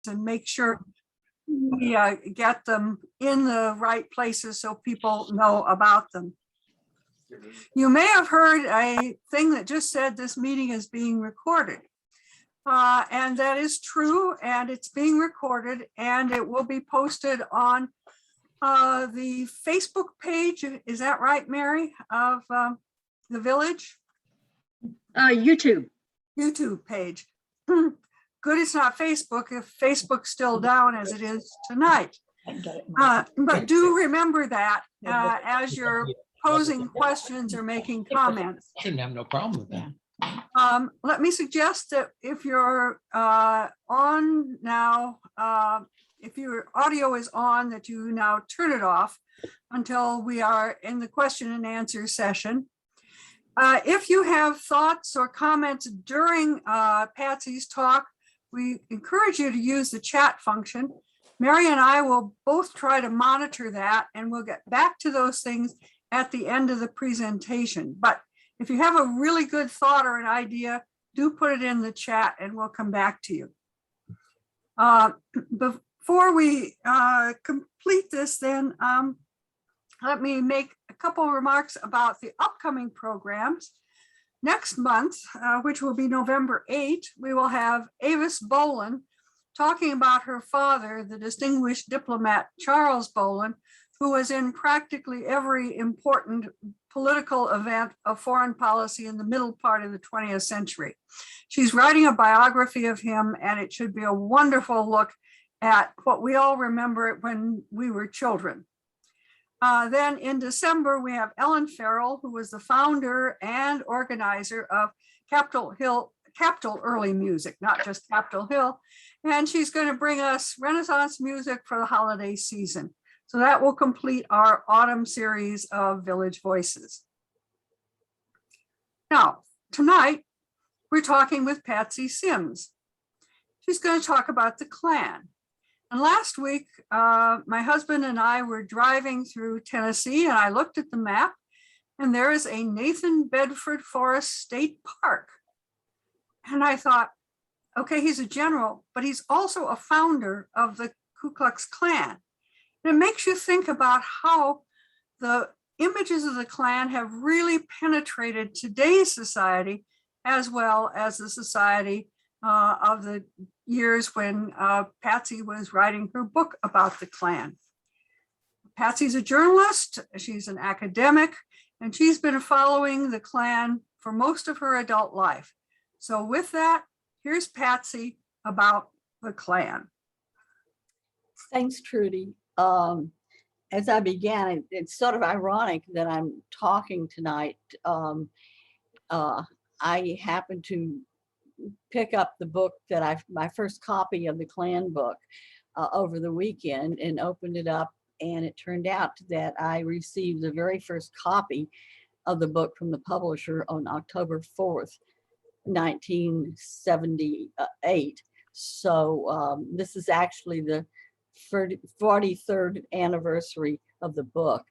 and make sure we get them in the right places so people know about them. You may have heard a thing that just said this meeting is being recorded. And that is true, and it's being recorded, and it will be posted on the Facebook page. Is that right, Mary, of the village? YouTube page. Good, it's not Facebook, if Facebook's still down as it is tonight. But do remember that as you're posing questions or making comments. I didn't have no problem with that. Let me suggest that if you're on now, if your audio is on, that you now turn it off until we are in the question and answer session. If you have thoughts or comments during Patsy's talk, we encourage you to use the chat function. Mary and I will both try to monitor that, and we'll get back to those things at the end of the presentation. But if you have a really good thought or an idea, do put it in the chat and we'll come back to you. Before we complete this, then let me make a couple of remarks about the upcoming programs. Next month, which will be November 8, we will have Avis Boland talking about her father, the distinguished diplomat Charles Boland, who was in practically every important political event of foreign policy in the middle part of the 20th century. She's writing a biography of him, and it should be a wonderful look at what we all remember when we were children. Then in December, we have Ellen Farrell, who was the founder and organizer of Capitol Early Music, not just Capitol Hill. And she's going to bring us Renaissance music for the holiday season. So that will complete our autumn series of Village Voices. Now, tonight, we're talking with Patsy Sims. She's going to talk about the Klan. And last week, my husband and I were driving through Tennessee, and I looked at the map, and there is a Nathan Bedford Forrest State Park. And I thought, okay, he's a general, but he's also a founder of the Ku Klux Klan. And it makes you think about how the images of the Klan have really penetrated today's society, as well as the society of the years when Patsy was writing her book about the Klan. Patsy's a journalist, she's an academic, and she's been following the Klan for most of her adult life. So with that, here's Patsy about the Klan. Thanks, Trudy. As I began, it's sort of ironic that I'm talking tonight. I happened to pick up the book that my first copy of the Klan book over the weekend and opened it up, and it turned out that I received the very first copy of the book from the publisher on October 4th, 1978. So this is actually the 43rd anniversary of the book.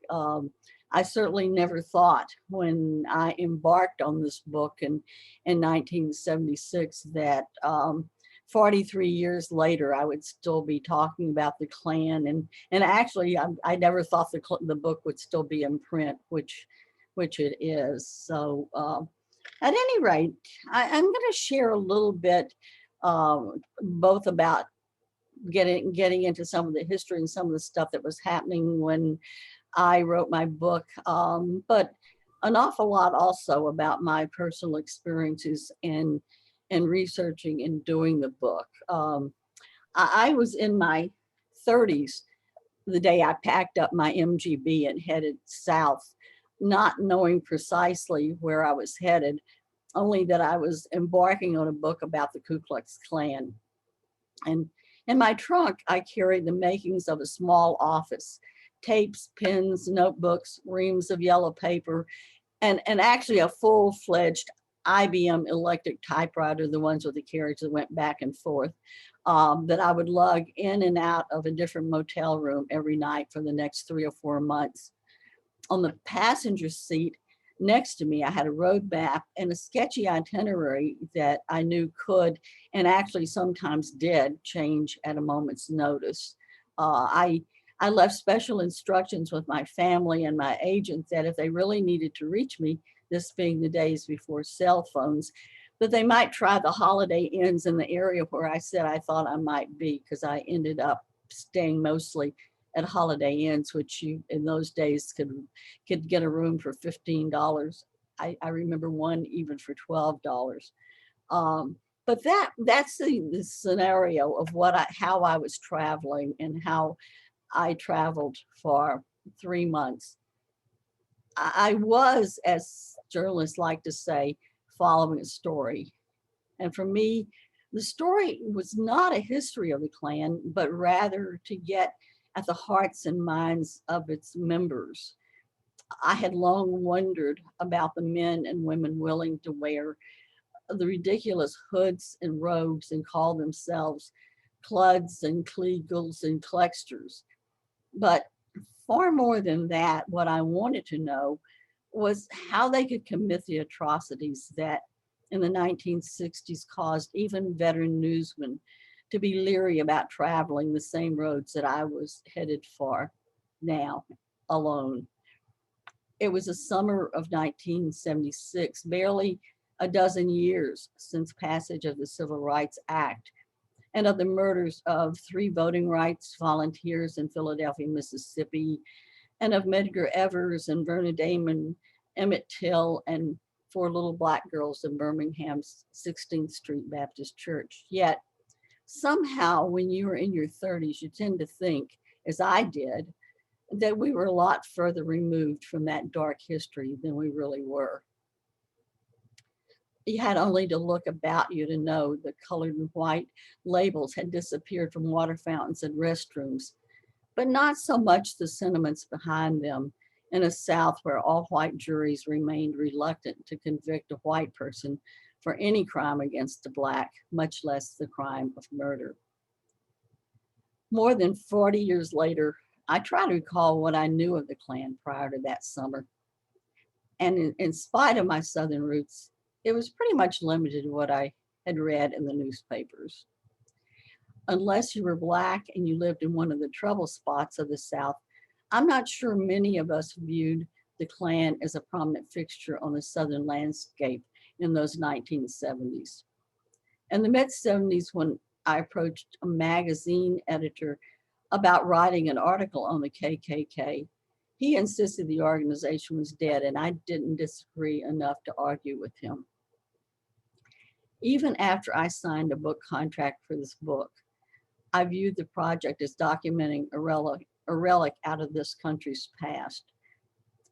I certainly never thought when I embarked on this book in 1976 that 43 years later I would still be talking about the Klan, and actually I never thought the book would still be in print, which it is. So at any rate, I'm going to share a little bit both about getting into some of the history and some of the stuff that was happening when I wrote my book, but an awful lot also about my personal experiences in researching and doing the book. I was in my 30s the day I packed up my MGB and headed south, not knowing precisely where I was headed, only that I was embarking on a book about the Ku Klux Klan. And in my trunk, I carried the makings of a small office: tapes, pens, notebooks, reams of yellow paper, and actually a full-fledged IBM electric typewriter, the ones with the carriage that went back and forth, that I would lug in and out of a different motel room every night for the next 3 or 4 months. On the passenger seat next to me, I had a road map and a sketchy itinerary that I knew could, and actually sometimes did, change at a moment's notice. I left special instructions with my family and my agent that if they really needed to reach me, this being the days before cell phones, that they might try the Holiday Inns in the area where I said I thought I might be, because I ended up staying mostly at Holiday Inns, which you in those days could get a room for $15. I remember one even for $12. Um, but that's the scenario of how I was traveling and how I traveled for 3 months. I was, as journalists like to say, following a story. And for me, the story was not a history of the Klan, but rather to get at the hearts and minds of its members. I had long wondered about the men and women willing to wear the ridiculous hoods and robes and call themselves Cluds and Kleagles and Klexters. But far more than that, what I wanted to know was how they could commit the atrocities that in the 1960s caused even veteran newsmen to be leery about traveling the same roads that I was headed for now alone. It was the summer of 1976, barely a dozen years since passage of the Civil Rights Act and of the murders of 3 voting rights volunteers in Philadelphia, Mississippi, and of Medgar Evers and Verna Damon, Emmett Till, and 4 little black girls in Birmingham's 16th Street Baptist Church. Yet somehow when you're in your 30s, you tend to think, as I did, that we were a lot further removed from that dark history than we really were. You had only to look about you to know the colored and white labels had disappeared from water fountains and restrooms, but not so much the sentiments behind them in a South where all white juries remained reluctant to convict a white person for any crime against the black, much less the crime of murder. More than 40 years later, I try to recall what I knew of the Klan prior to that summer. And in spite of my Southern roots, it was pretty much limited to what I had read in the newspapers. Unless you were black and you lived in one of the trouble spots of the South, I'm not sure many of us viewed the Klan as a prominent fixture on the Southern landscape in those 1970s. In the mid-70s, when I approached a magazine editor about writing an article on the KKK, he insisted the organization was dead, and I didn't disagree enough to argue with him. Even after I signed a book contract for this book, I viewed the project as documenting a relic out of this country's past.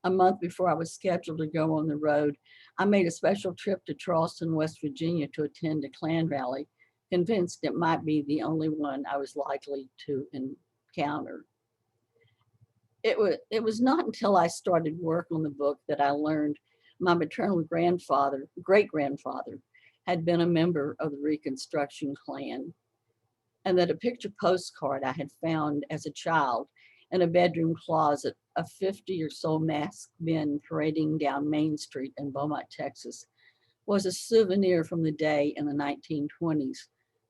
A month before I was scheduled to go on the road, I made a special trip to Charleston, West Virginia to attend a Klan rally, convinced it might be the only one I was likely to encounter. It was not until I started work on the book that I learned my maternal great-grandfather, had been a member of the Reconstruction Klan, and that a picture postcard I had found as a child in a bedroom closet of 50 or so masked men parading down Main Street in Beaumont, Texas, was a souvenir from the day in the 1920s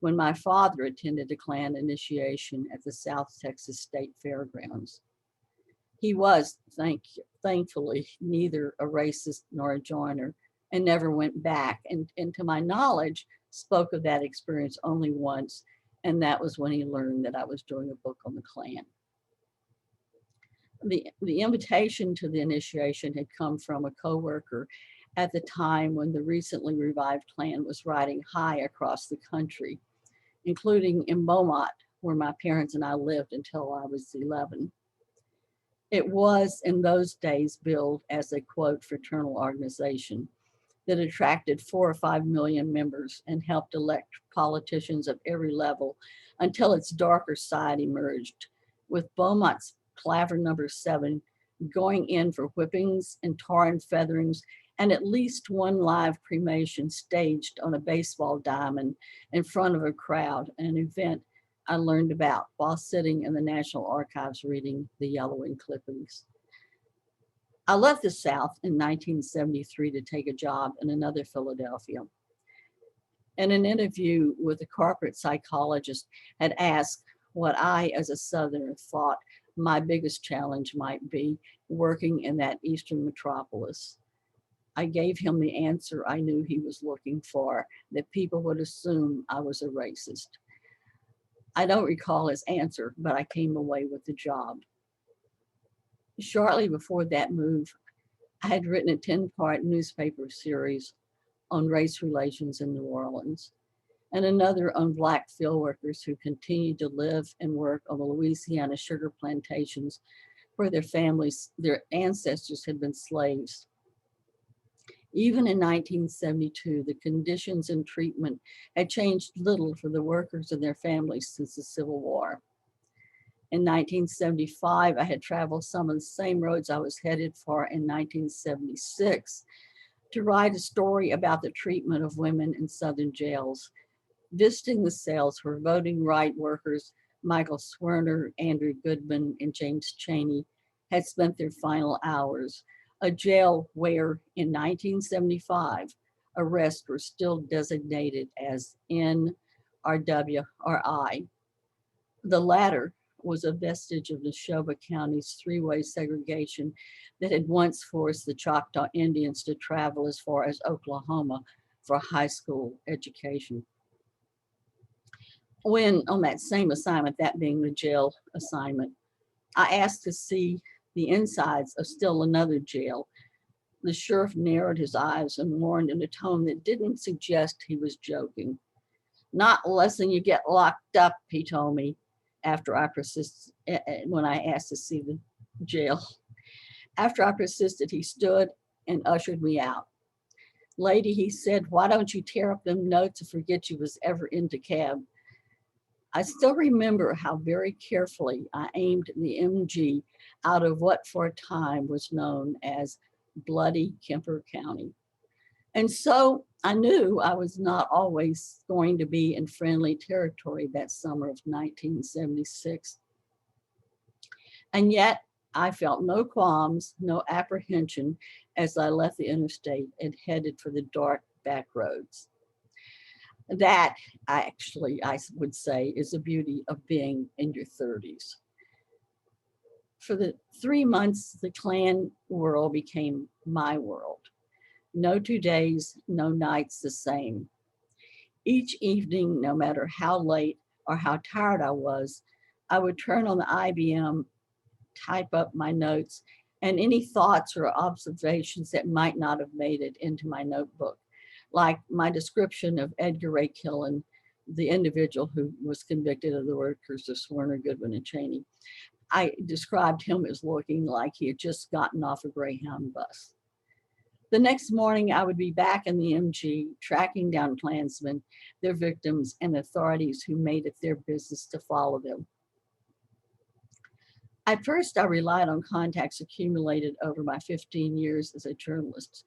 when my father attended a Klan initiation at the South Texas State Fairgrounds. He was, thankfully, neither a racist nor a joiner, and never went back. And to my knowledge, spoke of that experience only once, and that was when he learned that I was doing a book on the Klan. The invitation to the initiation had come from a coworker at the time when the recently revived Klan was riding high across the country, including in Beaumont, where my parents and I lived until I was 11. It was in those days billed as a, quote, fraternal organization that attracted 4 or 5 million members and helped elect politicians of every level until its darker side emerged, with Beaumont's Claver number 7 going in for whippings and tar and featherings and at least one live cremation staged on a baseball diamond in front of a crowd, an event I learned about while sitting in the National Archives reading the yellowing clippings. I left the South in 1973 to take a job in another Philadelphia. In an interview with a corporate psychologist, had asked what I, as a Southerner, thought my biggest challenge might be working in that Eastern metropolis. I gave him the answer I knew he was looking for, that people would assume I was a racist. I don't recall his answer, but I came away with the job. Shortly before that move, I had written a 10-part newspaper series on race relations in New Orleans, and another on Black field workers who continued to live and work on the Louisiana sugar plantations where their ancestors had been slaves. Even in 1972, the conditions and treatment had changed little for the workers and their families since the Civil War. In 1975, I had traveled some of the same roads I was headed for in 1976 to write a story about the treatment of women in Southern jails. Visiting the cells where voting rights workers Michael Swerner, Andrew Goodman, and James Chaney had spent their final hours, a jail where in 1975, arrests were still designated as N, RW, or I. The latter was a vestige of Neshoba County's three-way segregation that had once forced the Choctaw Indians to travel as far as Oklahoma for high school education. When on that same assignment, that being the jail assignment, I asked to see the insides of still another jail. The sheriff narrowed his eyes and warned in a tone that didn't suggest he was joking. Not unless you get locked up, he told me after I persisted, when I asked to see the jail. After I persisted, he stood and ushered me out. Lady, he said, why don't you tear up them notes and forget you was ever in DeKalb? I still remember how very carefully I aimed the MG out of what for a time was known as Bloody Kemper County. And so I knew I was not always going to be in friendly territory that summer of 1976. And yet I felt no qualms, no apprehension as I left the interstate and headed for the dark back roads. That actually, I would say, is the beauty of being in your 30s. For the 3 months, the Klan world became my world. No 2 days, no nights the same. Each evening, no matter how late or how tired I was, I would turn on the IBM, type up my notes, and any thoughts or observations that might not have made it into my notebook, like my description of Edgar Ray Killen, the individual who was convicted of the workers of Swerner, Goodwin, and Chaney. I described him as looking like he had just gotten off a Greyhound bus. The next morning, I would be back in the MG, tracking down Klansmen, their victims, and authorities who made it their business to follow them. At first, I relied on contacts accumulated over my 15 years as a journalist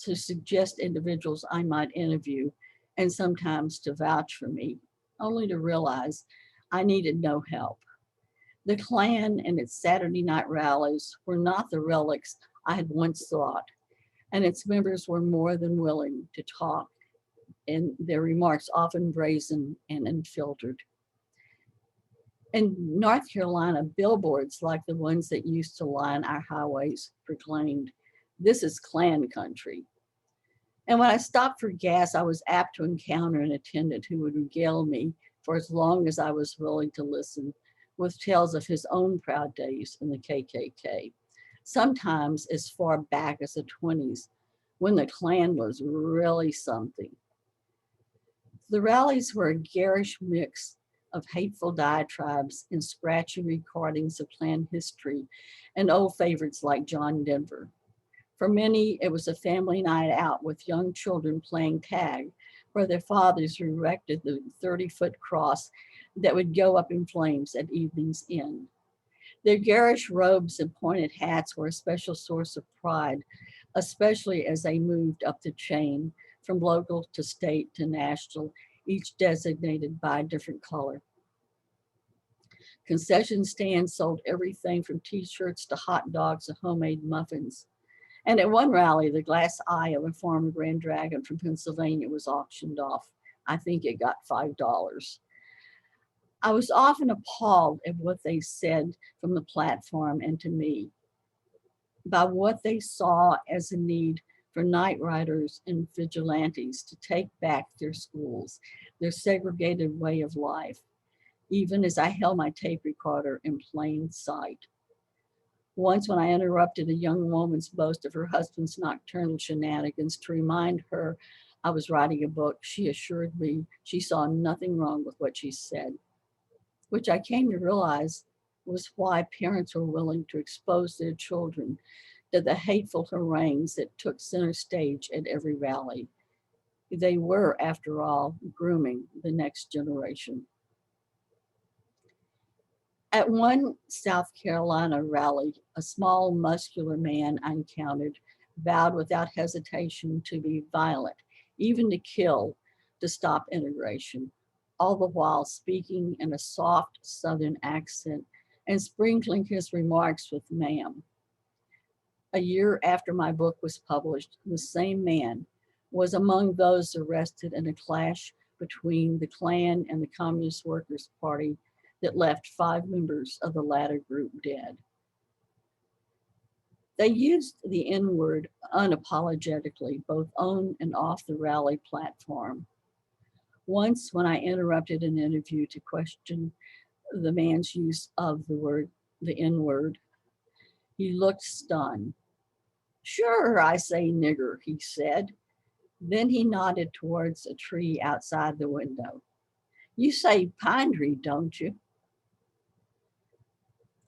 to suggest individuals I might interview and sometimes to vouch for me, only to realize I needed no help. The Klan and its Saturday night rallies were not the relics I had once thought, and its members were more than willing to talk, and their remarks often brazen and unfiltered. In North Carolina, billboards like the ones that used to line our highways proclaimed, "This is Klan country." And when I stopped for gas, I was apt to encounter an attendant who would regale me for as long as I was willing to listen with tales of his own proud days in the KKK, sometimes as far back as the 20s, when the Klan was really something. The rallies were a garish mix of hateful diatribes and scratchy recordings of Klan history and old favorites like John Denver. For many, it was a family night out with young children playing tag, where their fathers erected the 30-foot cross that would go up in flames at evening's end. Their garish robes and pointed hats were a special source of pride, especially as they moved up the chain from local to state to national, each designated by a different color. Concession stands sold everything from t-shirts to hot dogs to homemade muffins. And at one rally, the glass eye of a former Grand Dragon from Pennsylvania was auctioned off. I think it got $5. I was often appalled at what they said from the platform and to me, by what they saw as a need for night riders and vigilantes to take back their schools, their segregated way of life, even as I held my tape recorder in plain sight. Once, when I interrupted a young woman's boast of her husband's nocturnal shenanigans to remind her I was writing a book, she assured me she saw nothing wrong with what she said, which I came to realize was why parents were willing to expose their children to the hateful harangues that took center stage at every rally. They were, after all, grooming the next generation. At one South Carolina rally, a small, muscular man I encountered vowed without hesitation to be violent, even to kill, to stop integration, all the while speaking in a soft Southern accent and sprinkling his remarks with ma'am. A year after my book was published, the same man was among those arrested in a clash between the Klan and the Communist Workers' Party that left 5 members of the latter group dead. They used the N-word unapologetically, both on and off the rally platform. Once, when I interrupted an interview to question the man's use of the N-word, he looked stunned. "Sure, I say nigger," he said. Then he nodded towards a tree outside the window. "You say pine tree, don't you?"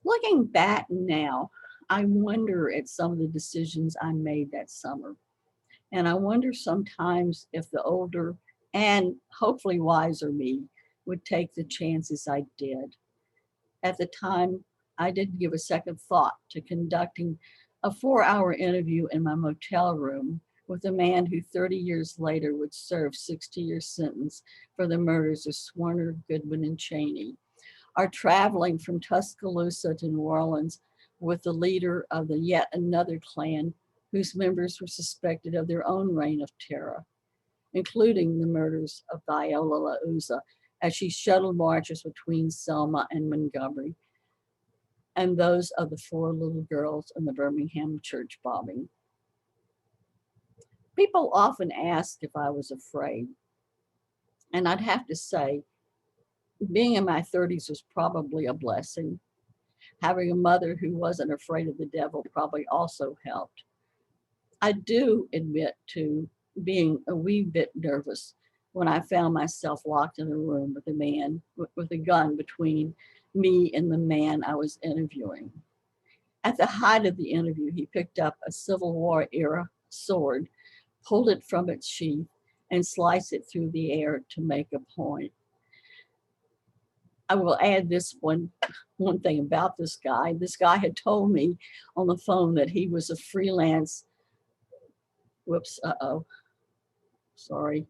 Looking back now, I wonder at some of the decisions I made that summer. And I wonder sometimes if the older and hopefully wiser me would take the chances I did. At the time, I didn't give a second thought to conducting a 4-hour interview in my motel room with a man who 30 years later would serve 60-year sentence for the murders of Swerner, Goodman, and Cheney, or traveling from Tuscaloosa to New Orleans with the leader of the yet another Klan whose members were suspected of their own reign of terror, including the murders of Viola Liuzzo as she shuttle marches between Selma and Montgomery, and those of the 4 little girls in the Birmingham church bombing. People often ask if I was afraid, and I'd have to say, being in my 30s was probably a blessing. Having a mother who wasn't afraid of the devil probably also helped. I do admit to being a wee bit nervous when I found myself locked in a room with a man with a gun between me and the man I was interviewing. At the height of the interview, he picked up a Civil War era sword, pulled it from its sheath, and sliced it through the air to make a point. I will add this one thing about this guy. This guy had told me on the phone that he was a freelance, sorry.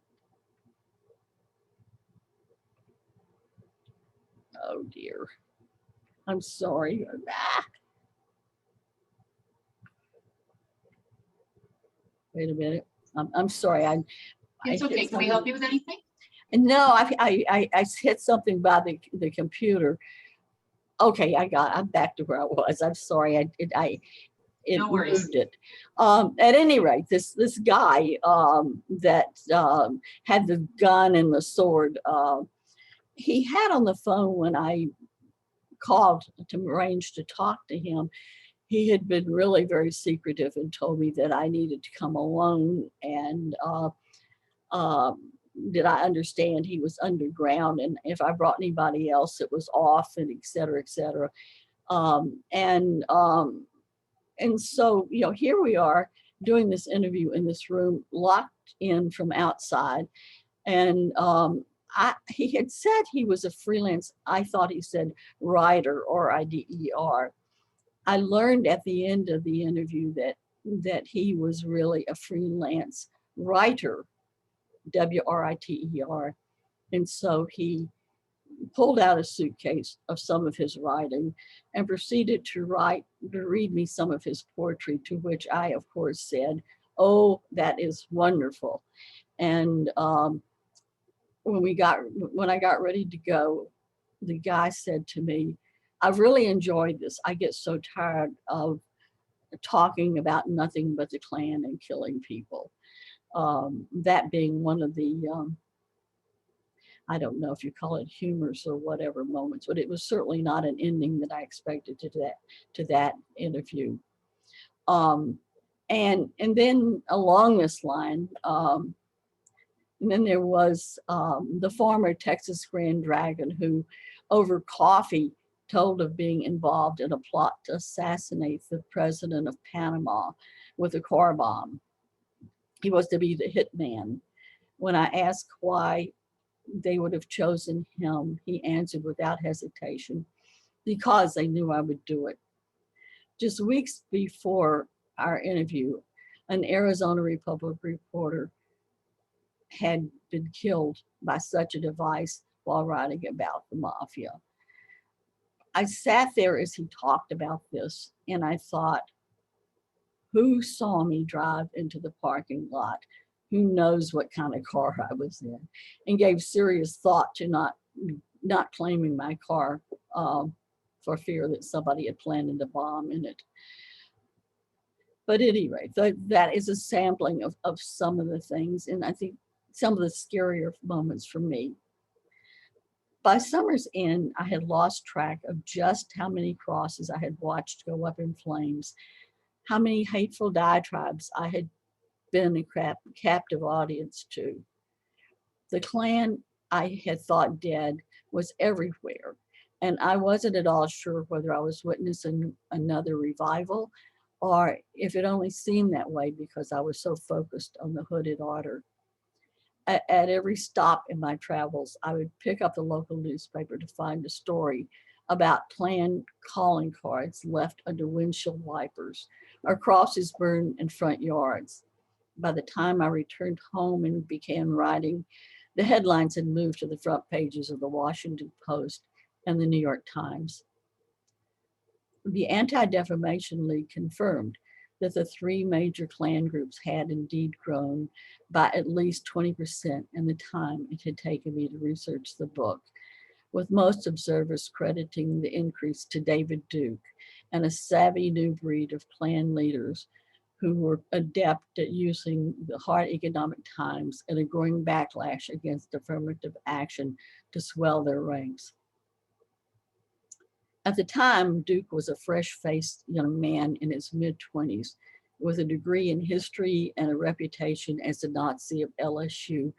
Oh dear, I'm sorry. Wait a minute, I'm sorry. It's okay, can we help you with anything? No, I hit something by the computer. Okay, I'm back to where I was. I'm sorry, it No worries. moved it. At any rate, this guy that had the gun and the sword, he had on the phone when I called to arrange to talk to him, he had been really very secretive and told me that I needed to come alone, and did I understand he was underground, and if I brought anybody else it was off, and et cetera, et cetera. And so, here we are doing this interview in this room, locked in from outside. And he had said he was a freelance, I thought he said writer, or R-I-D-E-R. I learned at the end of the interview that he was really a freelance writer, W-R-I-T-E-R. And so he pulled out a suitcase of some of his writing and proceeded to read me some of his poetry, to which I, of course, said, "Oh, that is wonderful." And when I got ready to go, the guy said to me, "I've really enjoyed this. I get so tired of talking about nothing but the Klan and killing people." That being one of the I don't know if you call it humorous or whatever moments, but it was certainly not an ending that I expected to that interview. And then along this line, and then there was the former Texas Grand Dragon, who over coffee told of being involved in a plot to assassinate the president of Panama with a car bomb. He was to be the hitman. When I asked why they would have chosen him, he answered without hesitation, "Because they knew I would do it." Just weeks before our interview, an Arizona Republic reporter had been killed by such a device while writing about the mafia. I sat there as he talked about this, and I thought, who saw me drive into the parking lot? Who knows what kind of car I was in? And gave serious thought to not claiming my car for fear that somebody had planted a bomb in it. But at any rate, that is a sampling of some of the things, and I think some of the scarier moments for me. By summer's end, I had lost track of just how many crosses I had watched go up in flames, how many hateful diatribes I had been a captive audience to. The Klan I had thought dead was everywhere, and I wasn't at all sure whether I was witnessing another revival or if it only seemed that way because I was so focused on the hooded order. At every stop in my travels, I would pick up the local newspaper to find a story about Klan calling cards left under windshield wipers or crosses burned in front yards. By the time I returned home and began writing, the headlines had moved to the front pages of the Washington Post and the New York Times. The Anti-Defamation League confirmed that the three major Klan groups had indeed grown by at least 20% in the time it had taken me to research the book, with most observers crediting the increase to David Duke and a savvy new breed of Klan leaders who were adept at using the hard economic times and a growing backlash against affirmative action to swell their ranks. At the time, Duke was a fresh-faced young man in his mid-20s with a degree in history and a reputation as a Nazi of LSU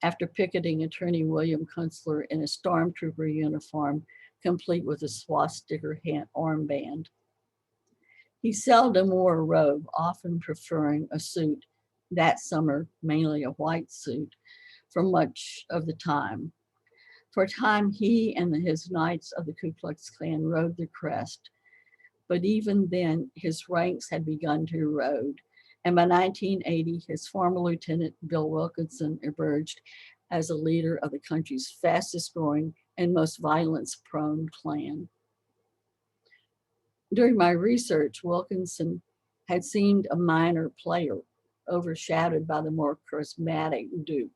after picketing attorney William Kunstler in a stormtrooper uniform, complete with a swastika armband. He seldom wore a robe, often preferring a suit, that summer mainly a white suit, for much of the time. For a time, he and his Knights of the Ku Klux Klan rode the crest, but even then, his ranks had begun to erode, and by 1980, his former Lieutenant Bill Wilkinson emerged as a leader of the country's fastest growing and most violence-prone Klan. During my research, Wilkinson had seemed a minor player, overshadowed by the more charismatic Duke.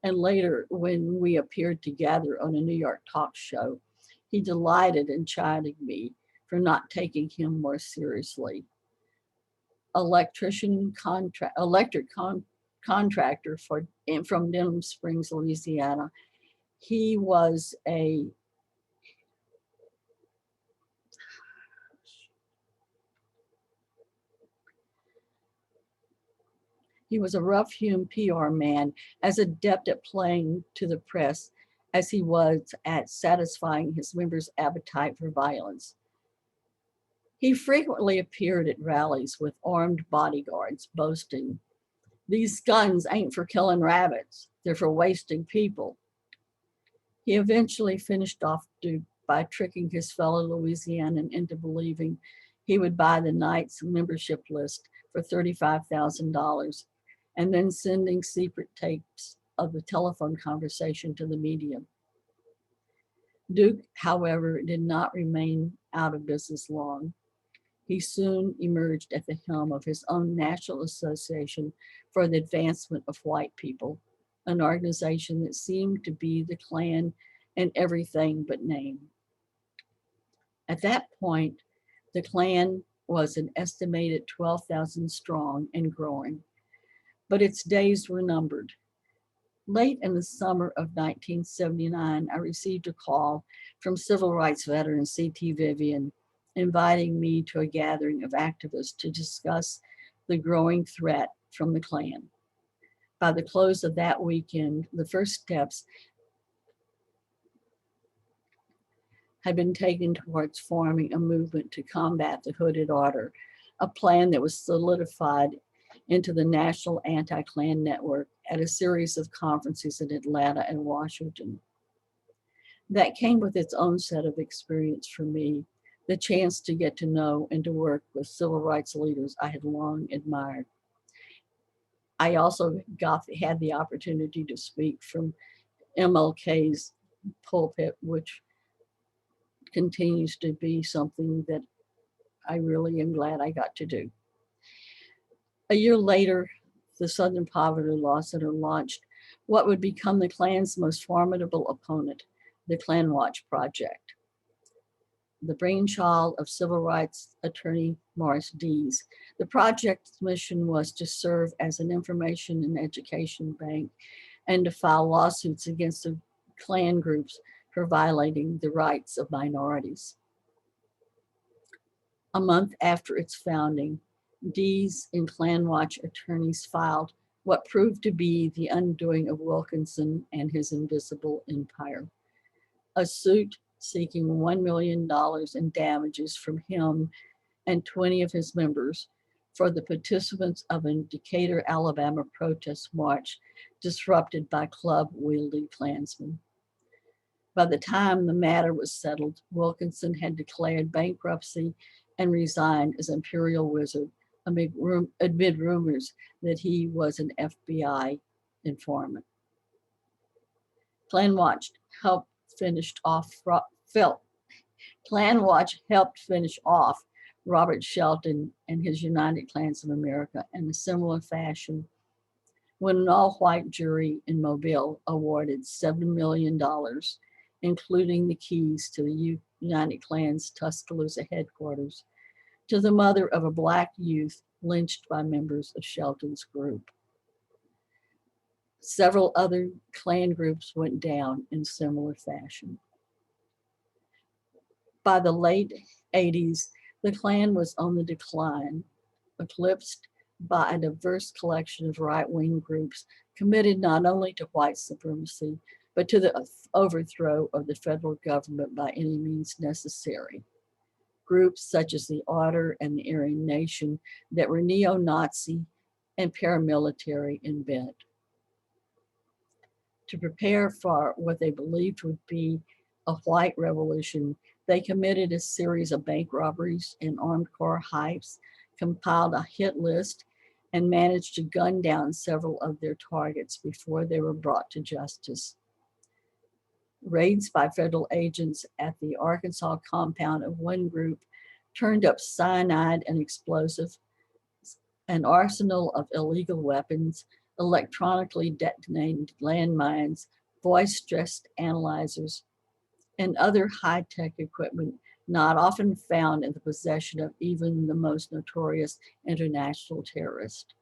And later, when we appeared together on a New York talk show, he delighted in chiding me for not taking him more seriously. Electric contractor from Denham Springs, Louisiana. He was a rough-hewn PR man, as adept at playing to the press as he was at satisfying his members' appetite for violence. He frequently appeared at rallies with armed bodyguards, boasting, "These guns ain't for killing rabbits, they're for wasting people." He eventually finished off Duke by tricking his fellow Louisianan into believing he would buy the Knights membership list for $35,000 and then sending secret tapes of the telephone conversation to the media. Duke, however, did not remain out of business long. He soon emerged at the helm of his own National Association for the Advancement of White People, an organization that seemed to be the Klan in everything but name. At that point, the Klan was an estimated 12,000 strong and growing, but its days were numbered. Late in the summer of 1979, I received a call from civil rights veteran C.T. Vivian inviting me to a gathering of activists to discuss the growing threat from the Klan. By the close of that weekend, the first steps had been taken towards forming a movement to combat the Hooded Order, a plan that was solidified into the National Anti-Klan Network at a series of conferences in Atlanta and Washington. That came with its own set of experience for me, the chance to get to know and to work with civil rights leaders I had long admired. I also had the opportunity to speak from MLK's pulpit, which continues to be something that I really am glad I got to do. A year later, the Southern Poverty Law Center launched what would become the Klan's most formidable opponent, the Klan Watch Project. The brainchild of civil rights attorney Morris Dees. The project's mission was to serve as an information and education bank and to file lawsuits against the Klan groups for violating the rights of minorities. A month after its founding, Dees and Klan Watch attorneys filed what proved to be the undoing of Wilkinson and his invisible empire, a suit seeking $1 million in damages from him and 20 of his members for the participants of a Decatur, Alabama protest march disrupted by club-wielding Klansmen. By the time the matter was settled, Wilkinson had declared bankruptcy and resigned as Imperial Wizard amid rumors that he was an FBI informant. Klan Watch helped finish off Robert Sheldon and his United Klans of America in a similar fashion when an all-white jury in Mobile awarded $7 million, including the keys to the United Klan's Tuscaloosa headquarters, to the mother of a Black youth lynched by members of Sheldon's group. Several other Klan groups went down in similar fashion. By the late 80s, the Klan was on the decline, eclipsed by a diverse collection of right-wing groups committed not only to white supremacy, but to the overthrow of the federal government by any means necessary. Groups such as the Order and the Aryan Nation that were neo-Nazi and paramilitary in bent. To prepare for what they believed would be a white revolution, they committed a series of bank robberies and armed car heists, compiled a hit list, and managed to gun down several of their targets before they were brought to justice. Raids by federal agents at the Arkansas compound of one group turned up cyanide and explosive, an arsenal of illegal weapons, electronically detonated landmines, voice-stressed analyzers, and other high-tech equipment not often found in the possession of even the most notorious international terrorist.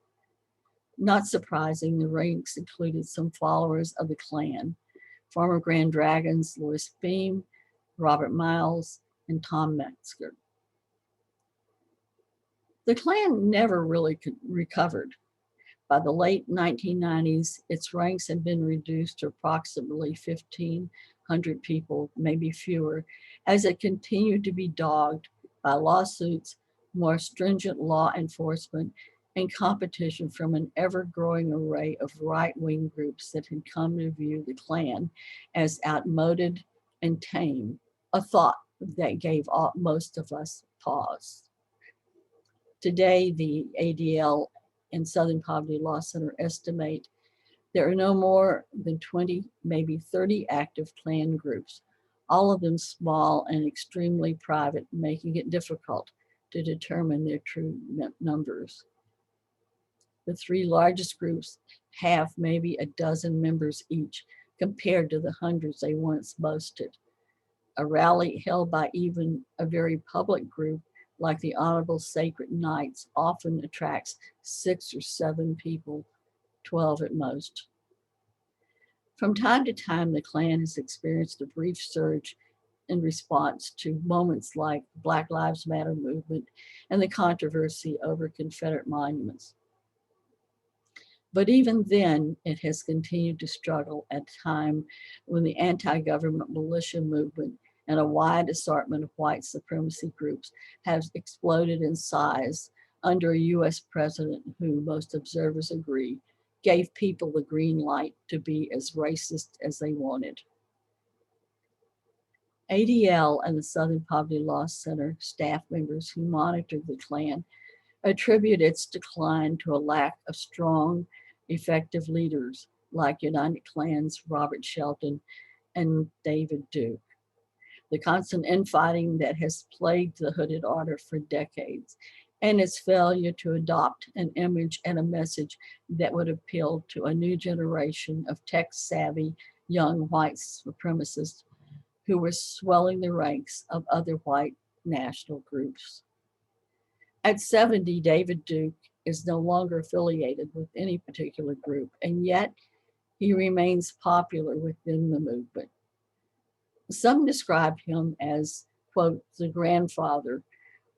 Not surprising, the ranks included some followers of the Klan, former Grand Dragons Louis Beam, Robert Miles, and Tom Metzger. The Klan never really recovered. By the late 1990s, its ranks had been reduced to approximately 1,500 people, maybe fewer, as it continued to be dogged by lawsuits, more stringent law enforcement, and competition from an ever-growing array of right-wing groups that had come to view the Klan as outmoded and tame, a thought that gave most of us pause. Today, the ADL and Southern Poverty Law Center estimate there are no more than 20, maybe 30 active Klan groups, all of them small and extremely private, making it difficult to determine their true numbers. The three largest groups have maybe a dozen members each, compared to the hundreds they once boasted. A rally held by even a very public group like the Honorable Sacred Knights often attracts 6 or 7 people, 12 at most. From time to time, the Klan has experienced a brief surge in response to moments like the Black Lives Matter movement and the controversy over Confederate monuments. But even then, it has continued to struggle at a time when the anti-government militia movement and a wide assortment of white supremacy groups have exploded in size under a US president who, most observers agree, gave people the green light to be as racist as they wanted. ADL and the Southern Poverty Law Center staff members who monitored the Klan attribute its decline to a lack of strong, effective leaders like United Klan's Robert Sheldon and David Duke. The constant infighting that has plagued the Hooded Order for decades, and its failure to adopt an image and a message that would appeal to a new generation of tech-savvy young white supremacists who were swelling the ranks of other white national groups. At 70, David Duke is no longer affiliated with any particular group, and yet he remains popular within the movement. Some describe him as, quote, the grandfather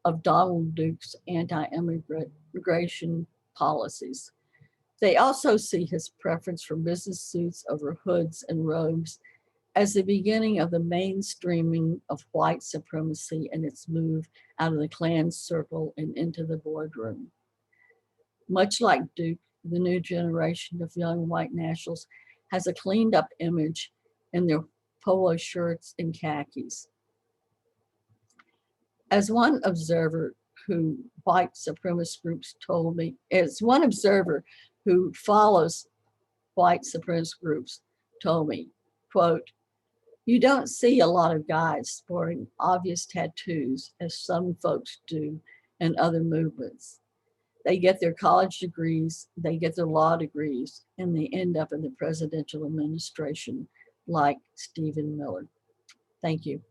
of Donald Duke's anti-immigration policies. They also see his preference for business suits over hoods and robes as the beginning of the mainstreaming of white supremacy and its move out of the Klan circle and into the boardroom. Much like Duke, the new generation of young white nationals has a cleaned up image in their polo shirts and khakis. As one observer who white supremacist groups told me, as one observer who follows white supremacist groups told me, quote, you don't see a lot of guys sporting obvious tattoos as some folks do in other movements. They get their college degrees, they get their law degrees, and they end up in the presidential administration like Stephen Miller. Thank you.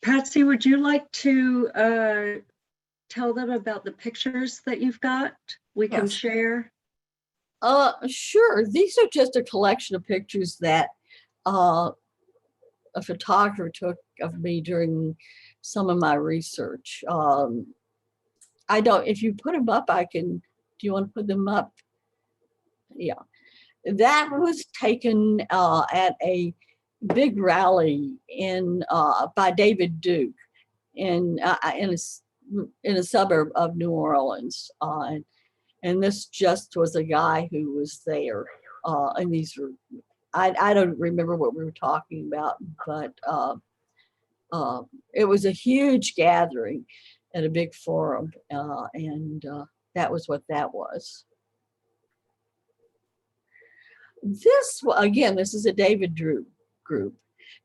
Patsy, would you like to tell them about the pictures that you've got? We can Yes. share. Sure. These are just a collection of pictures that a photographer took of me during some of my research. If you put them up, do you want to put them up? Yeah. That was taken at a big rally by David Duke in a suburb of New Orleans. And this just was a guy who was there. And these were, I don't remember what we were talking about, but it was a huge gathering at a big forum. And that was what that was. This is a David Duke group.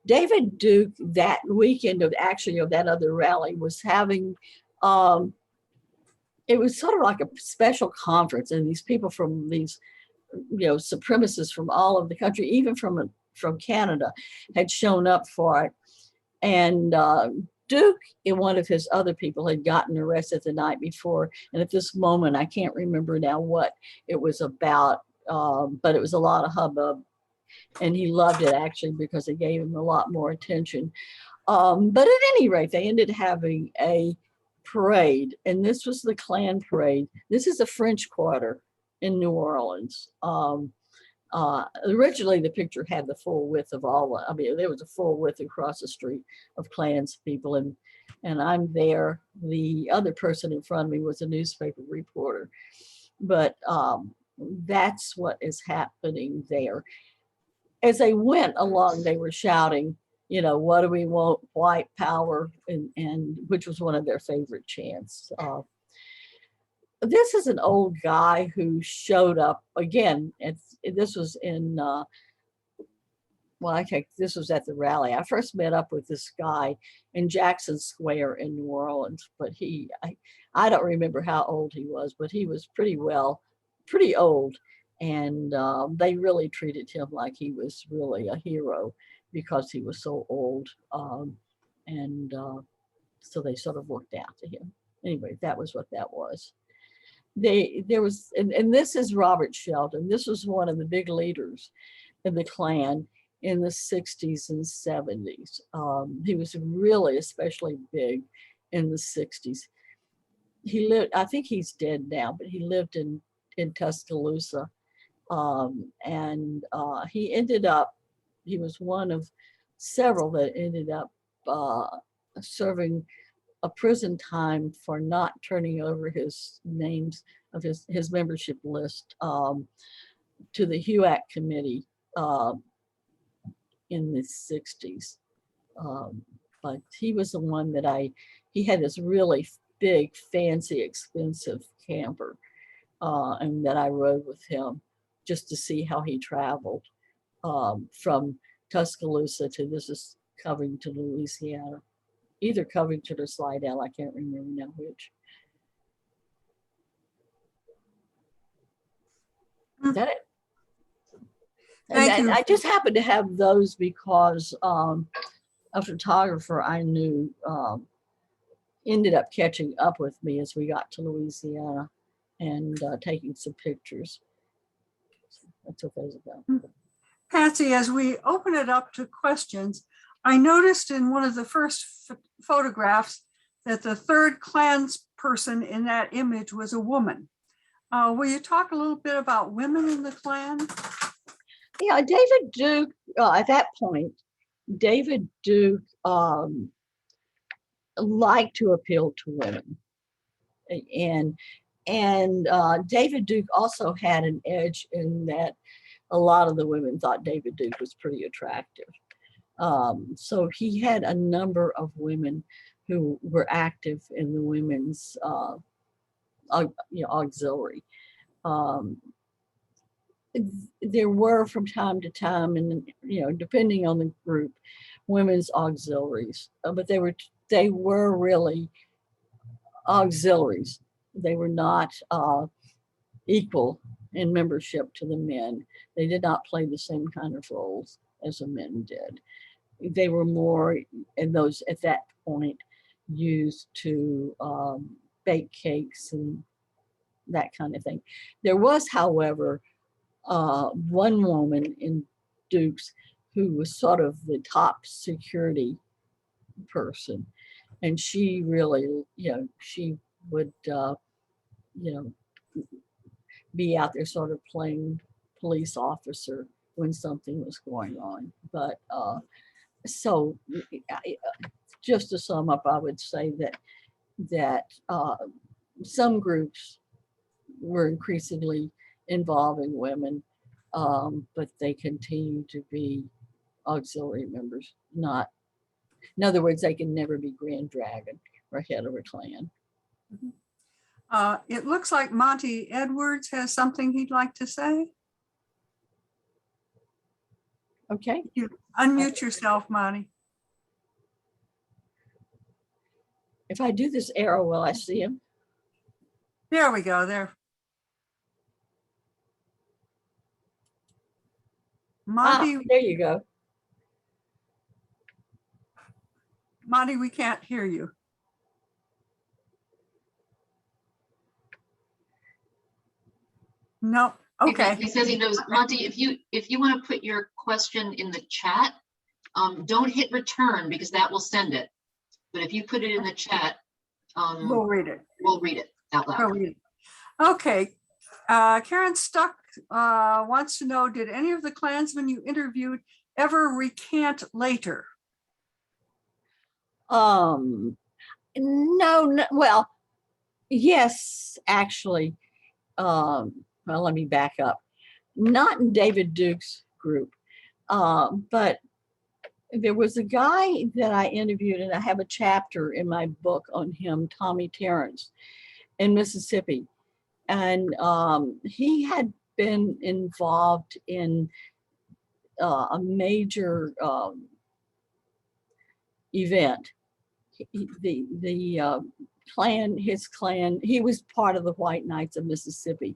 David Duke, that weekend of that other rally, was having, it was sort of like a special conference, and these people from these, supremacists from all over the country, even from Canada, had shown up for it. And Duke and one of his other people had gotten arrested the night before. And at this moment, I can't remember now what it was about, but it was a lot of hubbub. And he loved it, actually, because it gave him a lot more attention. But at any rate, they ended having a parade. And this was the Klan parade. This is the French Quarter in New Orleans. Originally, the picture had the full width of there was a full width across the street of Klan's people. And I'm there. The other person in front of me was a newspaper reporter. But that's what is happening there. As they went along, they were shouting, what do we want? White power, and which was one of their favorite chants. this is an old guy who showed up again. This was in, well, I think this was at the rally. I first met up with this guy in Jackson Square in New Orleans, but I don't remember how old he was, but he was pretty old. And they really treated him like he was really a hero because he was so old. And so they sort of looked after him. Anyway, that was what that was. There was, and this is Robert Sheldon. This was one of the big leaders in the Klan in the 60s and 70s. He was really especially big in the 60s. He lived, I think he's dead now, but he lived in Tuscaloosa. And he ended up, he was one of several that ended up serving a prison time for not turning over his names of his membership list to the HUAC committee in the 60s. But he was the one that he had this really big, fancy, expensive camper and that I rode with him just to see how he traveled from Tuscaloosa to, this is Covington, Louisiana. Either Covington or Slidell, I can't remember now which. Is that it? Thank you. I just happened to have those because a photographer I knew ended up catching up with me as we got to Louisiana and taking some pictures. So that's what those about. Patsy, as we open it up to questions, I noticed in one of the first photographs that the third Klan's person in that image was a woman. Will you talk a little bit about women in the Klan? Yeah, David Duke, at that point, David Duke liked to appeal to women. And David Duke also had an edge in that a lot of the women thought David Duke was pretty attractive. So he had a number of women who were active in the women's auxiliary. There were from time to time, and depending on the group, women's auxiliaries, but they were really auxiliaries. They were not equal in membership to the men. They did not play the same kind of roles as the men did. They were more, and those at that point, used to bake cakes and that kind of thing. There was, however, one woman in Duke's who was sort of the top security person, and she really, she would, be out there sort of playing police officer when something was going on. But so just to sum up, I would say that some groups were increasingly involving women, but they continue to be auxiliary members. Not, in other words, they can never be Grand Dragon or head of a Klan. It looks like Monty Edwards has something he'd like to say. Okay. You unmute yourself, Monty. If I do this arrow, will I see him? There we go, there. Monty, There you go. Monty, we can't hear you. No, okay. He says he knows. Monty, if you want to put your question in the chat, don't hit return because that will send it. But if you put it in the chat, We'll read it. we'll read it out loud. We'll read it. Okay. Karen Stuck wants to know, did any of the Klansmen you interviewed ever recant later? No, well, yes, actually. Well, let me back up. Not in David Duke's group, but there was a guy that I interviewed, and I have a chapter in my book on him, Tommy Terrence, in Mississippi. And he had been involved in a major event. The Klan, his Klan, he was part of the White Knights of Mississippi,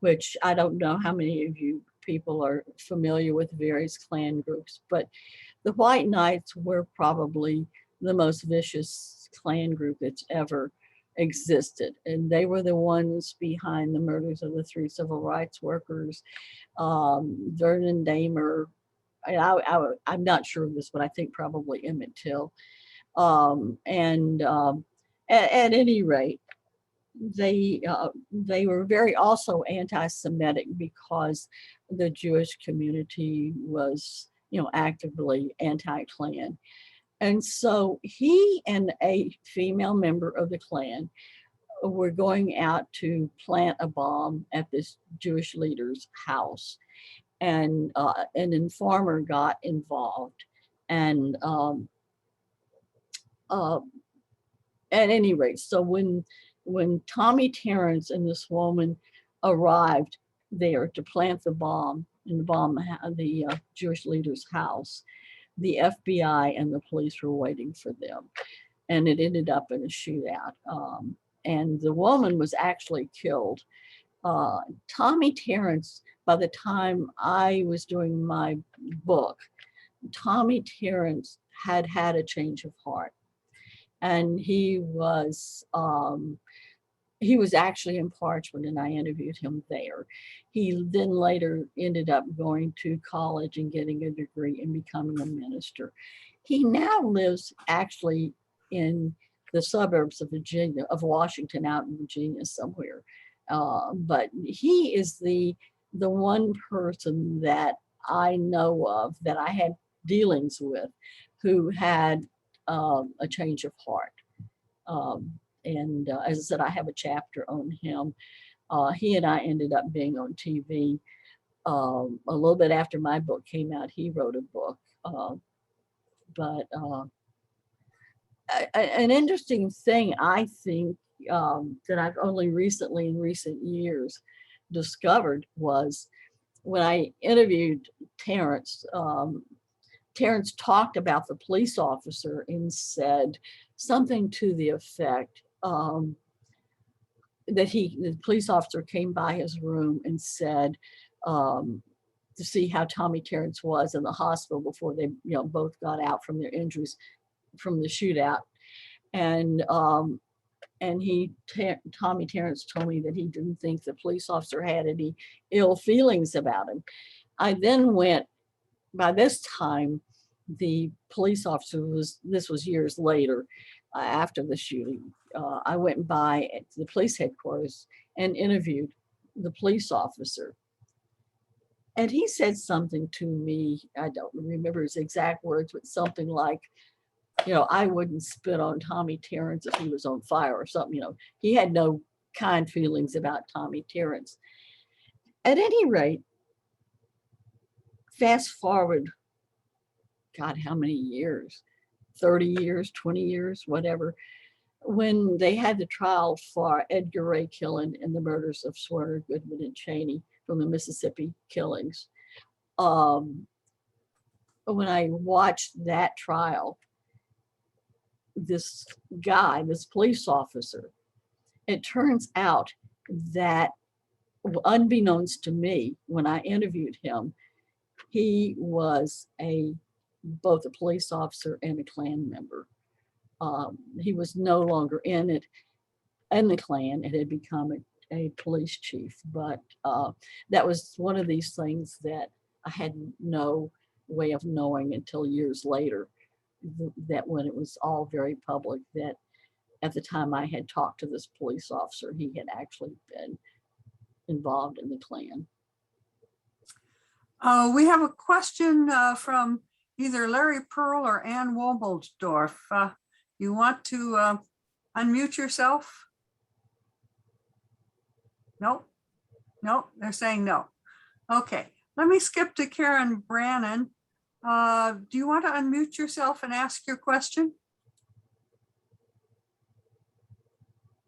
which I don't know how many of you people are familiar with various Klan groups, but the White Knights were probably the most vicious Klan group that's ever existed. And they were the ones behind the murders of the 3 civil rights workers, Vernon Damer. I'm not sure of this, but I think probably Emmett Till. At any rate, they were very also anti-Semitic because the Jewish community was, actively anti-Klan. And so he and a female member of the Klan were going out to plant a bomb at this Jewish leader's house. And an informer got involved. And at any rate, so when Tommy Terrence and this woman arrived there to plant the bomb in the Jewish leader's house, the FBI and the police were waiting for them, and it ended up in a shootout. And the woman was actually killed. Tommy Terrence, by the time I was doing my book, Tommy Terrence had had a change of heart. And he was actually in Parchment, and I interviewed him there. He then later ended up going to college and getting a degree and becoming a minister. He now lives actually in the suburbs of Virginia, of Washington, out in Virginia somewhere. But he is the one person that I know of that I had dealings with who had a change of heart. As I said, I have a chapter on him. He and I ended up being on TV. A little bit after my book came out, he wrote a book. An interesting thing, I think, that I've only recently, in recent years, discovered was when I interviewed Terrence. Terrence talked about the police officer and said something to the effect that the police officer came by his room and said to see how Tommy Terrence was in the hospital before they, both got out from their injuries from the shootout. And Tommy Terrence told me that he didn't think the police officer had any ill feelings about him. I then went, by this time, the police officer this was years later, after the shooting. I went by at the police headquarters and interviewed the police officer. And he said something to me, I don't remember his exact words, but something like, I wouldn't spit on Tommy Terrence if he was on fire or something. He had no kind feelings about Tommy Terrence. At any rate, fast forward, God, how many years? 30 years, 20 years, whatever. When they had the trial for Edgar Ray Killen and the murders of Swerter, Goodman, and Cheney from the Mississippi killings, when I watched that trial, this guy, this police officer, it turns out that, unbeknownst to me, when I interviewed him, he was both a police officer and a Klan member. He was no longer in the Klan. It had become a police chief, but that was one of these things that I had no way of knowing until years later, that when it was all very public, that at the time I had talked to this police officer, he had actually been involved in the Klan. We have a question from either Larry Pearl or Ann Woboldorf. You want to unmute yourself? Nope. Nope, they're saying no. Okay, let me skip to Karen Brannon. Do you want to unmute yourself and ask your question?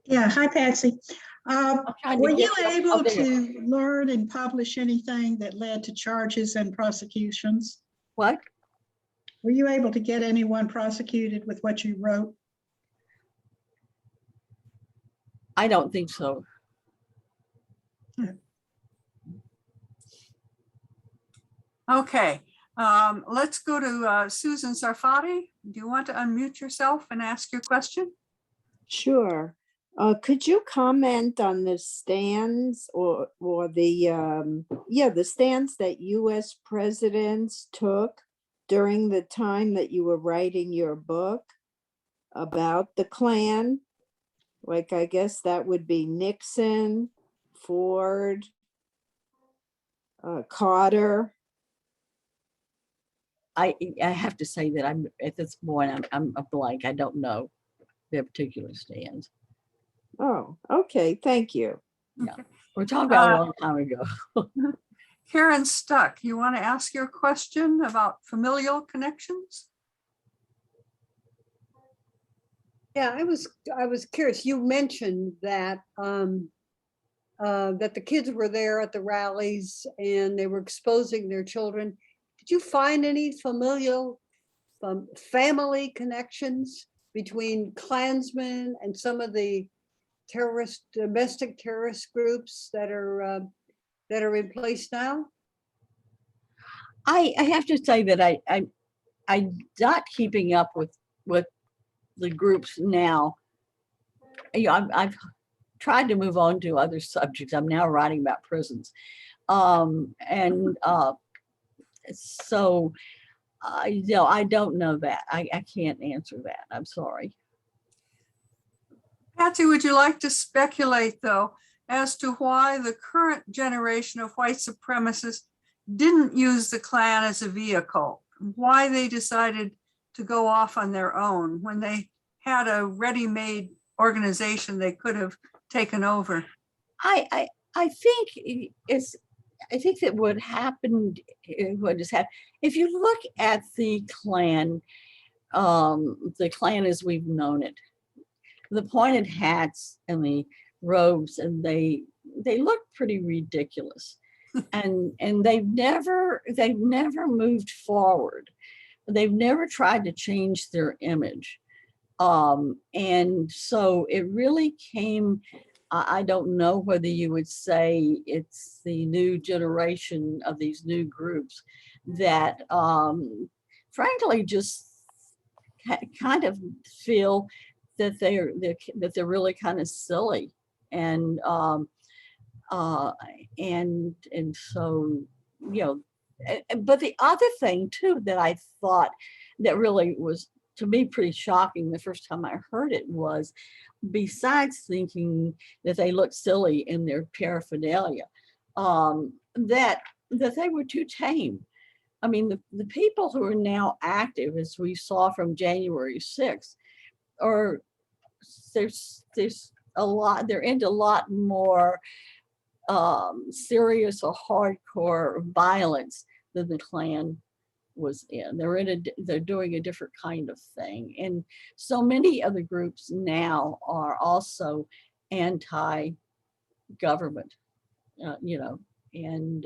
Yeah, hi Patsy. I'm trying to Were you get it up able there. to learn and publish anything that led to charges and prosecutions? What? Were you able to get anyone prosecuted with what you wrote? I don't think so. Okay, let's go to Susan Sarfati. Do you want to unmute yourself and ask your question? Sure. Could you comment on the stands or the stands that US presidents took during the time that you were writing your book about the Klan? Like, I guess that would be Nixon, Ford, Carter. I have to say that I'm at this point, I'm a blank. I don't know their particular stands. Oh, okay, thank you. Yeah. We're talking about a long time ago. Karen Stuck, you want to ask your question about familial connections? Yeah, I was curious. You mentioned that that the kids were there at the rallies and they were exposing their children. Did you find any familial family connections between Klansmen and some of the domestic terrorist groups that are in place now? I have to say that I'm not keeping up with the groups now. You know, I've tried to move on to other subjects. I'm now writing about prisons. So you know, I don't know that. I can't answer that. I'm sorry. Patsy, would you like to speculate, though, as to why the current generation of white supremacists didn't use the Klan as a vehicle? Why they decided to go off on their own when they had a ready-made organization they could have taken over? I think I think that what happened, what has happened, if you look at the Klan as we've known it, the pointed hats and the robes, and they look pretty ridiculous, and they've never moved forward. They've never tried to change their image, and so it really came. I don't know whether you would say it's the new generation of these new groups that, frankly, just kind of feel that they're really kind of silly, and so, you know. But the other thing too that I thought that really was, to me, pretty shocking the first time I heard it was, besides thinking that they looked silly in their paraphernalia, that they were too tame. I mean, the people who are now active, as we saw from January 6th, are there's a lot, they're into a lot more serious or hardcore violence than the Klan was in. They're doing a different kind of thing. And so many of the groups now are also anti-government, you know, and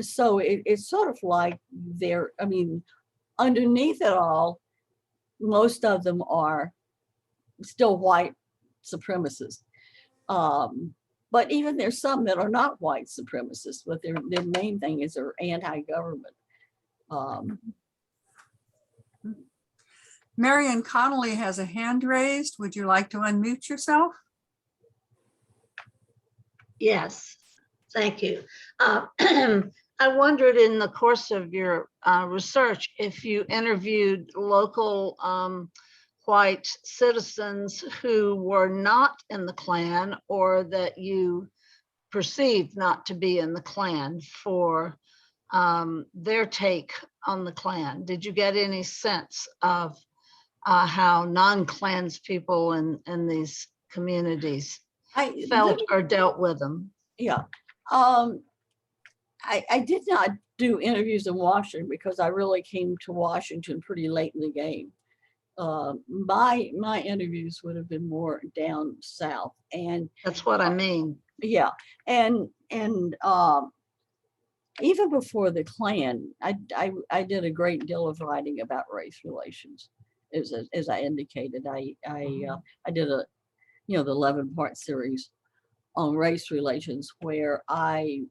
so it's sort of like I mean, underneath it all, most of them are still white supremacists. But even there's some that are not white supremacists, but their main thing is they're anti-government. Marion Connolly has a hand raised. Would you like to unmute yourself? Yes, thank you. I wondered, in the course of your research, if you interviewed local white citizens who were not in the Klan, or that you perceived not to be in the Klan, for their take on the Klan. Did you get any sense of how non-Klans people in these communities felt or dealt with them? Yeah. I did not do interviews in Washington because I really came to Washington pretty late in the game. my interviews would have been more down south, and That's what I mean. yeah, and even before the Klan, I did a great deal of writing about race relations. As I indicated, I did the 11-part series on race relations where I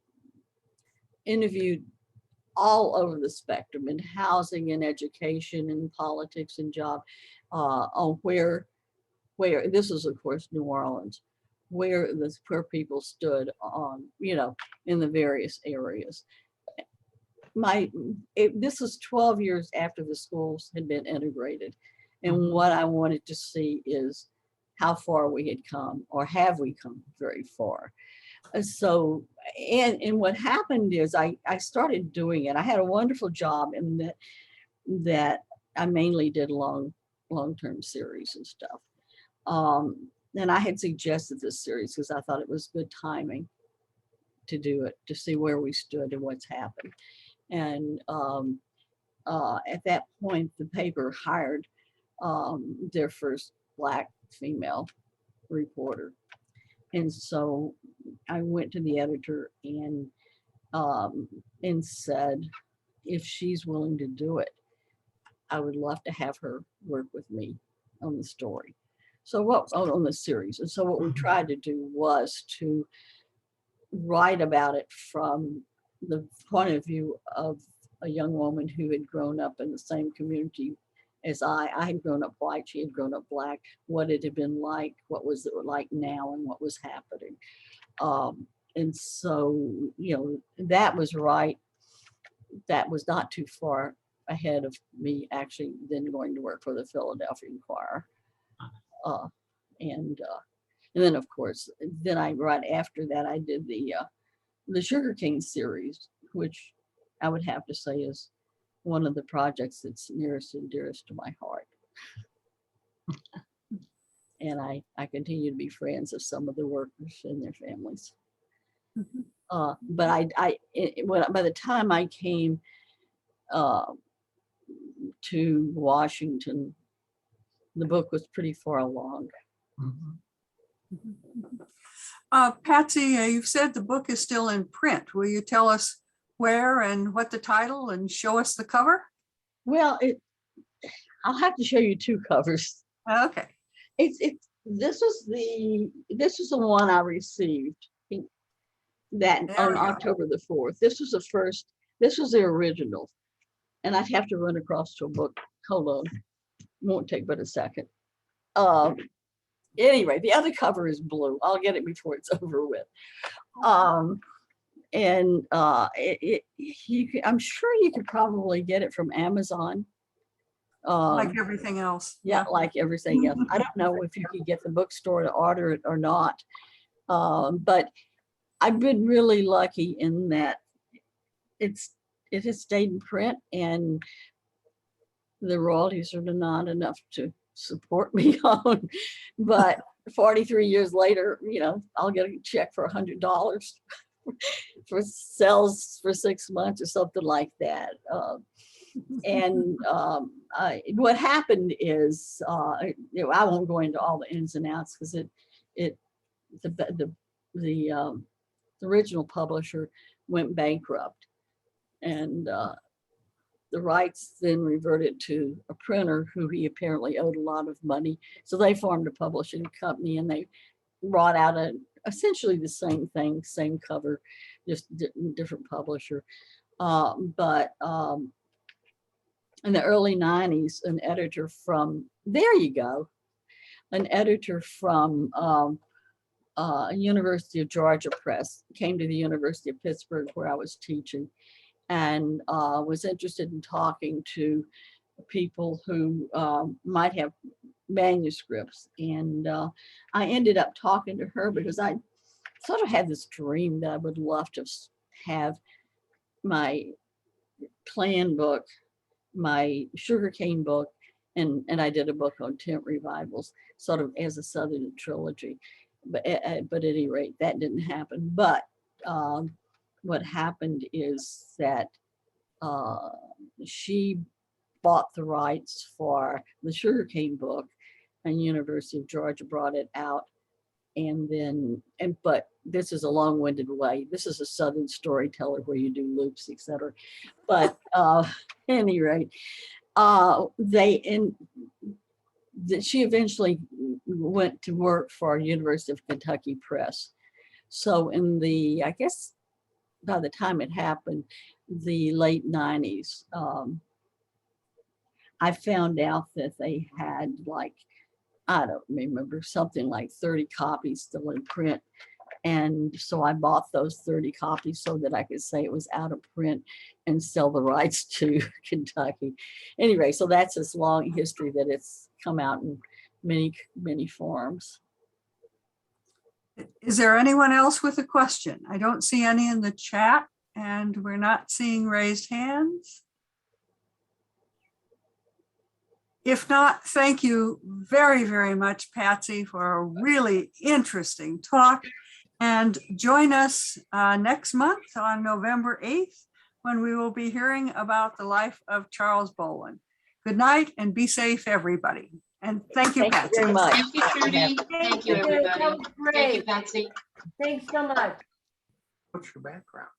interviewed all over the spectrum in housing and education and politics and job, on where this is of course New Orleans, where people stood on, in the various areas. This is 12 years after the schools had been integrated. And what I wanted to see is how far we had come, or have we come very far? So, and what happened is I started doing it. I had a wonderful job in that I mainly did long-term series and stuff. And I had suggested this series because I thought it was good timing to do it, to see where we stood and what's happened. And at that point, the paper hired their first Black female reporter. And so I went to the editor and said, if she's willing to do it, I would love to have her work with me on the story. So on the series. And so what we tried to do was to write about it from the point of view of a young woman who had grown up in the same community as I had grown up white, she had grown up Black, what it had been like, what was it like now, and what was happening. And so, that was right. That was not too far ahead of me actually then going to work for the Philadelphia Inquirer. And then of course, right after that, I did the Sugar Cane series, which I would have to say is one of the projects that's nearest and dearest to my heart. And I continue to be friends of some of the workers and their families. But by the time I came to Washington, the book was pretty far along. Patsy, you've said the book is still in print. Will you tell us where and what the title, and show us the cover? Well, I'll have to show you two covers. Okay. This is the one I received on October the 4th. This was the first. This was the original, and I'd have to run across to a book. Hold on, won't take but a second. Anyway, the other cover is blue. I'll get it before it's over with. And I'm sure you could probably get it from Amazon. Like everything else. Yeah, like everything else. I don't know if you could get the bookstore to order it or not. But I've been really lucky in that it has stayed in print, and the royalties are not enough to support me on. But 43 years later, I'll get a check for $100 for sales for 6 months or something like that. And what happened is, I won't go into all the ins and outs because the original publisher went bankrupt, and the rights then reverted to a printer who he apparently owed a lot of money. So they formed a publishing company, and they brought out essentially the same thing, same cover, just different publisher. But in the early 90s, an editor from University of Georgia Press came to the University of Pittsburgh where I was teaching, and was interested in talking to people who might have manuscripts. And I ended up talking to her because I sort of had this dream that I would love to have my Klan book, my sugarcane book, and I did a book on tent revivals, sort of as a Southern trilogy. But at any rate, that didn't happen. But what happened is that she bought the rights for the sugarcane book, and University of Georgia brought it out. And then, but this is a long-winded way. This is a Southern storyteller where you do loops, etc. But any rate, she eventually went to work for University of Kentucky Press. So in the, I guess, by the time it happened, the late 90s, I found out that they had like, I don't remember, something like 30 copies still in print. And so I bought those 30 copies so that I could say it was out of print and sell the rights to Kentucky. Anyway, so that's this long history that it's come out in many, many forms. Is there anyone else with a question? I don't see any in the chat, and we're not seeing raised hands. If not, thank you very, very much, Patsy, for a really interesting talk. And join us next month on November 8th, when we will be hearing about the life of Charles Bolin. Good night and be safe, everybody. And thank you, Thank you Patsy. very much. Thank you, Trudy. Thank you, That everybody. was Thank you, great. Patsy. Thanks so much. What's your background?